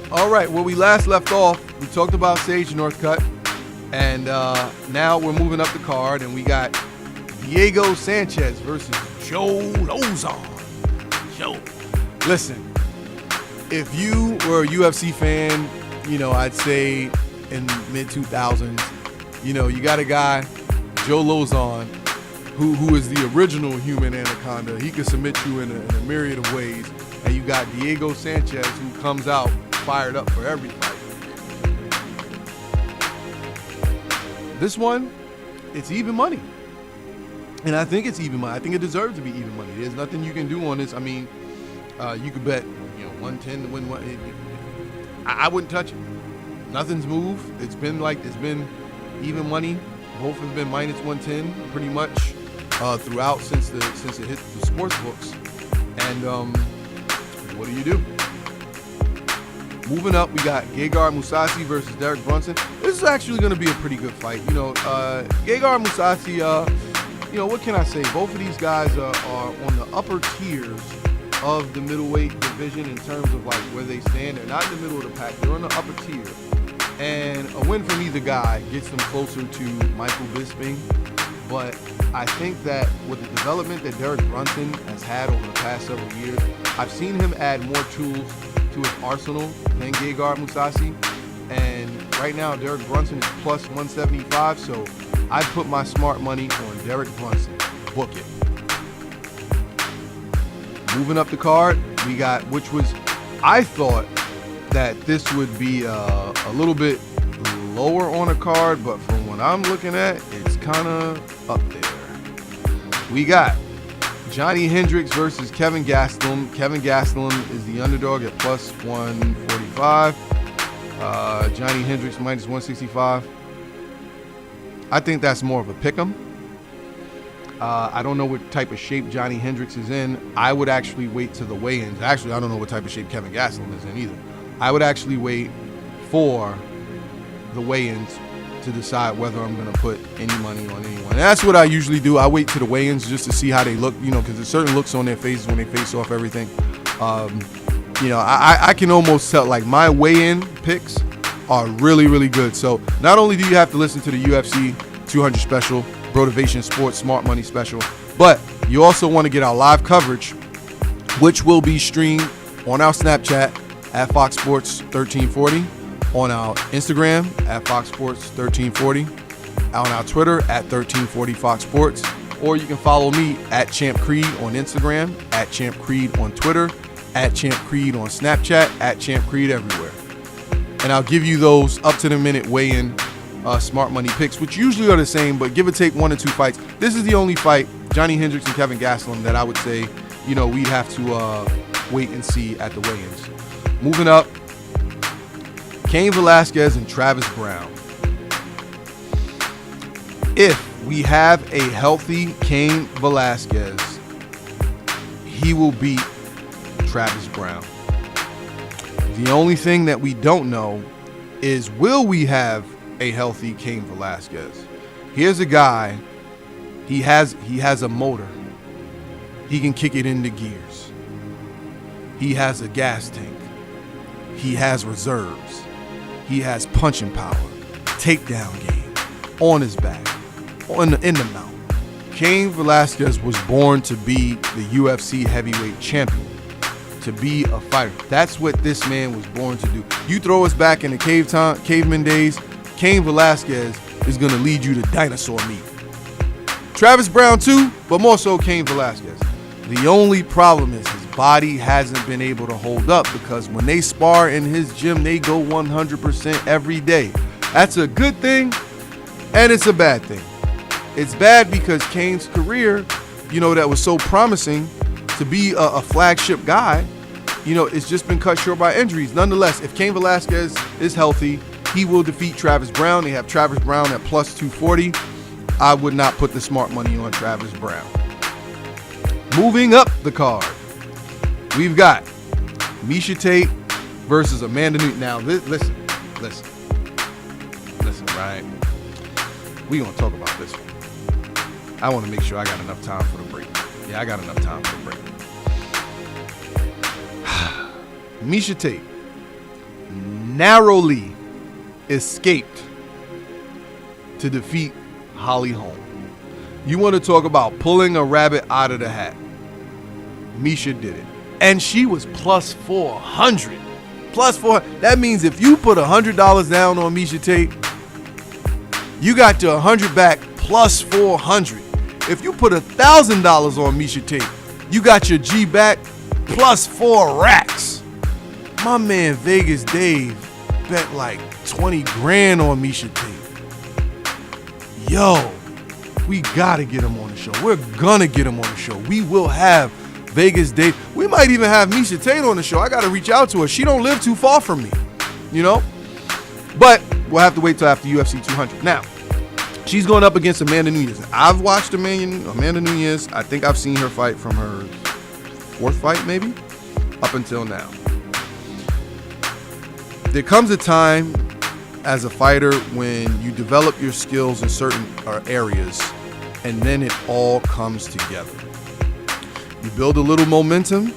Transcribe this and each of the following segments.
All right, where we last left off, we talked about Sage Northcutt, and now we're moving up the card, and we got Diego Sanchez versus Joe Lozon. Joe, listen, if you were a UFC fan, I'd say in mid-2000s, you got a guy, Joe Lozon, who is the original human anaconda. He can submit you in a myriad of ways. And you got Diego Sanchez, who comes out fired up for every fight. This one, it's even money. And I think it's even money. I think it deserves to be even money. There's nothing you can do on this. I mean, you could bet 110 to win one. I wouldn't touch it. Nothing's moved. It's been even money. Both have been minus 110 pretty much throughout since it hit the sports books. And what do you do? Moving up, we got Gegard Mousasi versus Derek Brunson. This is actually going to be a pretty good fight. Gegard Mousasi, what can I say? Both of these guys are on the upper tiers of the middleweight division in terms of like where they stand. They're not in the middle of the pack. They're on the upper tier. And a win from either guy gets them closer to Michael Bisping. But I think that with the development that Derek Brunson has had over the past several years, I've seen him add more tools to his arsenal than Gegard Mousasi. And right now, Derek Brunson is plus 175, so I'd put my smart money on Derek Brunson. Book it. Moving up the card, we got, I thought that this would be a little bit lower on a card, but from what I'm looking at, it's kind of up there. We got Johnny Hendricks versus Kevin Gastelum. Kevin Gastelum is the underdog at plus 145. Johnny Hendricks minus 165. I think that's more of a pick'em. I don't know what type of shape Johnny Hendricks is in. I would actually wait to the weigh-ins. Actually, I don't know what type of shape Kevin Gastelum is in either. I would actually wait for the weigh-ins to decide whether I'm going to put any money on anyone. And that's what I usually do. I wait to the weigh-ins just to see how they look, because there's certain looks on their faces when they face off everything. I can almost tell, like, my weigh-in picks are really, really good. So not only do you have to listen to the UFC 200 special, Brotivation Sports Smart Money special, but you also want to get our live coverage, which will be streamed on our Snapchat at Fox Sports 1340, on our Instagram at Fox Sports 1340, on our Twitter at 1340 Fox Sports, or you can follow me at Champ Creed on Instagram, at Champ Creed on Twitter, at Champ Creed on Snapchat, at Champ Creed everywhere. And I'll give you those up-to-the-minute weigh-in smart money picks, which usually are the same, but give or take 1 or 2 fights. This is the only fight, Johnny Hendricks and Kevin Gastelum, that I would say, we'd have to wait and see at the weigh-ins. Moving up, Cain Velasquez and Travis Brown. If we have a healthy Cain Velasquez, he will beat Travis Brown. The only thing that we don't know is, will we have a healthy Cain Velasquez? Here's a guy, he has a motor. He can kick it into gears. He has a gas tank. He has reserves. He has punching power, takedown game, on his back, in the mount. Cain Velasquez was born to be the UFC heavyweight champion, to be a fighter. That's what this man was born to do. You throw us back in the caveman days, Cain Velasquez is going to lead you to dinosaur meat. Travis Brown too, but more so Cain Velasquez. The only problem is his body hasn't been able to hold up, because when they spar in his gym, they go 100% every day. That's a good thing, and it's a bad thing. It's bad because Cain's career, that was so promising to be a flagship guy, it's just been cut short by injuries. Nonetheless, if Cain Velasquez is healthy, he will defeat Travis Brown. They have Travis Brown at plus 240. I would not put the smart money on Travis Brown. Moving up the card, we've got Miesha Tate versus Amanda Nunes. Now, listen, right? We're going to talk about this one. I want to make sure I got enough time for the break. Yeah, I got enough time for the break. Miesha Tate, narrowly escaped to defeat Holly Holm. You want to talk about pulling a rabbit out of the hat? Miesha did it. And she was plus 400. Plus 4. That means if you put $100 down on Miesha Tate, you got your 100 back plus 400. If you put $1,000 on Miesha Tate, you got your G back plus 4 racks. My man Vegas Dave bet like 20 grand on Miesha Tate. Yo, we gotta get him on the show. We're gonna get him on the show. We will have Vegas Dave. We might even have Miesha Tate on the show. I gotta reach out to her. She don't live too far from me, you know? But we'll have to wait till after UFC 200. Now, she's going up against Amanda Nunes. I've watched Amanda Nunes. I think I've seen her fight from her 4th fight, maybe, up until now. There comes a time as a fighter when you develop your skills in certain areas, and then it all comes together. You build a little momentum,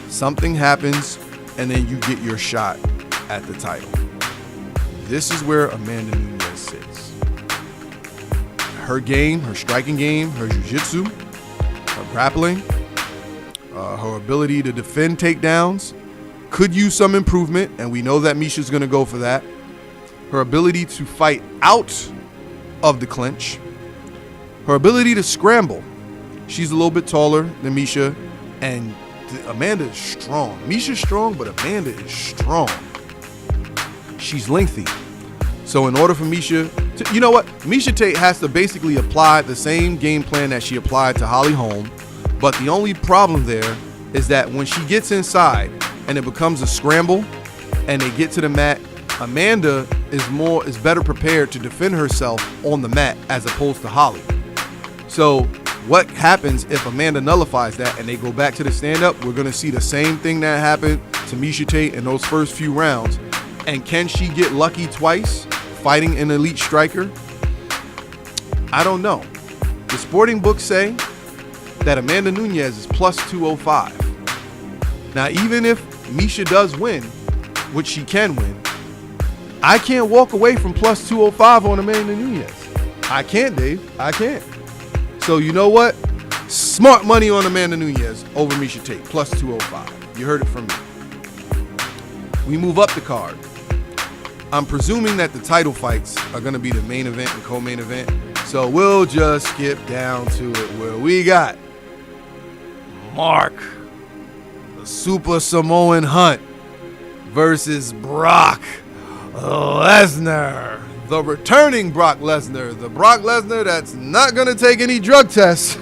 something happens, and then you get your shot at the title. This is where Amanda Nunes sits. Her game, her striking game, her jiu-jitsu, her grappling, her ability to defend takedowns could use some improvement, and we know that Miesha's going to go for that. Her ability to fight out of the clinch, her ability to scramble. She's a little bit taller than Miesha, and Amanda is strong. Miesha's strong, but Amanda is strong. She's lengthy. So in order for Miesha to, you know what? Miesha Tate has to basically apply the same game plan that she applied to Holly Holm, but the only problem there is that when she gets inside and it becomes a scramble and they get to the mat, Amanda is better prepared to defend herself on the mat as opposed to Holly. So what happens if Amanda nullifies that and they go back to the stand-up? We're going to see the same thing that happened to Miesha Tate in those first few rounds. And can she get lucky twice fighting an elite striker? I don't know. The sporting books say that Amanda Nunes is plus 205. Now, even if Miesha does win, which she can win, I can't walk away from plus 205 on Amanda Nunes. I can't, Dave. I can't. So you know what? Smart money on Amanda Nunes over Miesha Tate, plus 205. You heard it from me. We move up the card. I'm presuming that the title fights are going to be the main event and co-main event. So we'll just skip down to it where we got Mark, the Super Samoan Hunt, versus Brock Lesnar. The returning Brock Lesnar. The Brock Lesnar that's not going to take any drug tests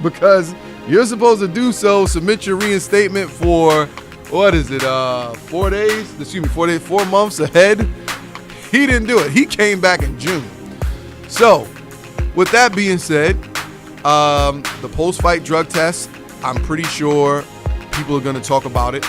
because you're supposed to do so. Submit your reinstatement for, what is it, 4 days? Excuse me, 4 days, 4 months ahead. He didn't do it. He came back in June. So, with that being said, the post-fight drug test, I'm pretty sure people are going to talk about it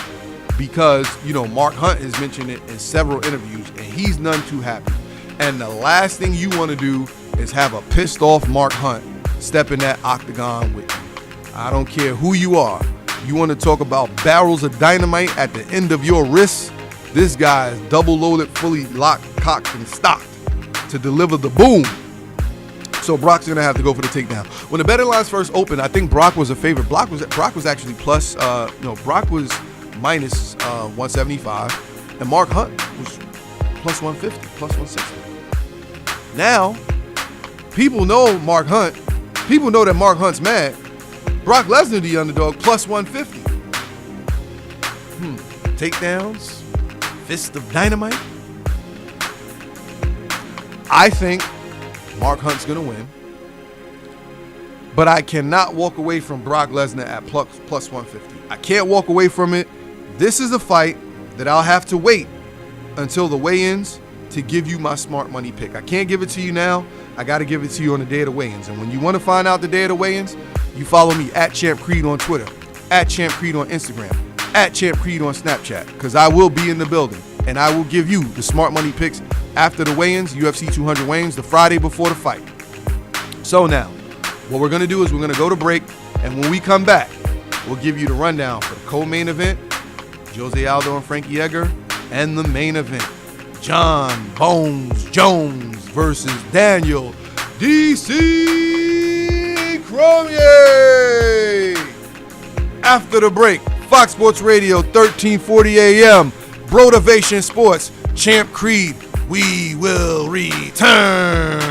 because, you know, Mark Hunt has mentioned it in several interviews, and he's none too happy. And the last thing you want to do is have a pissed off Mark Hunt step in that octagon with you. I don't care who you are. You want to talk about barrels of dynamite at the end of your wrists? This guy is double loaded, fully locked, cocked, and stocked to deliver the boom. So Brock's going to have to go for the takedown. When the betting lines first opened, I think Brock was a favorite. Brock was actually plus, Brock was minus 175, and Mark Hunt was plus 150, plus 160. Now, people know Mark Hunt. People know that Mark Hunt's mad. Brock Lesnar, the underdog, plus 150. Takedowns, fist of dynamite. I think Mark Hunt's going to win. But I cannot walk away from Brock Lesnar at plus 150. I can't walk away from it. This is a fight that I'll have to wait until the weigh-ins to give you my smart money pick. I can't give it to you now. I got to give it to you on the day of the weigh-ins. And when you want to find out the day of the weigh-ins, you follow me at Champ Creed on Twitter, at Champ Creed on Instagram, at Champ Creed on Snapchat, because I will be in the building and I will give you the smart money picks after the weigh-ins, UFC 200 weigh-ins, the Friday before the fight. So now, what we're going to do is we're going to go to break, and when we come back, we'll give you the rundown for the co-main event, Jose Aldo and Frankie Edgar, And the main event, John Bones Jones versus Daniel DC Cormier. After the break, Fox Sports Radio, 1340 AM, Brotivation Sports, Champ Creed. We will return.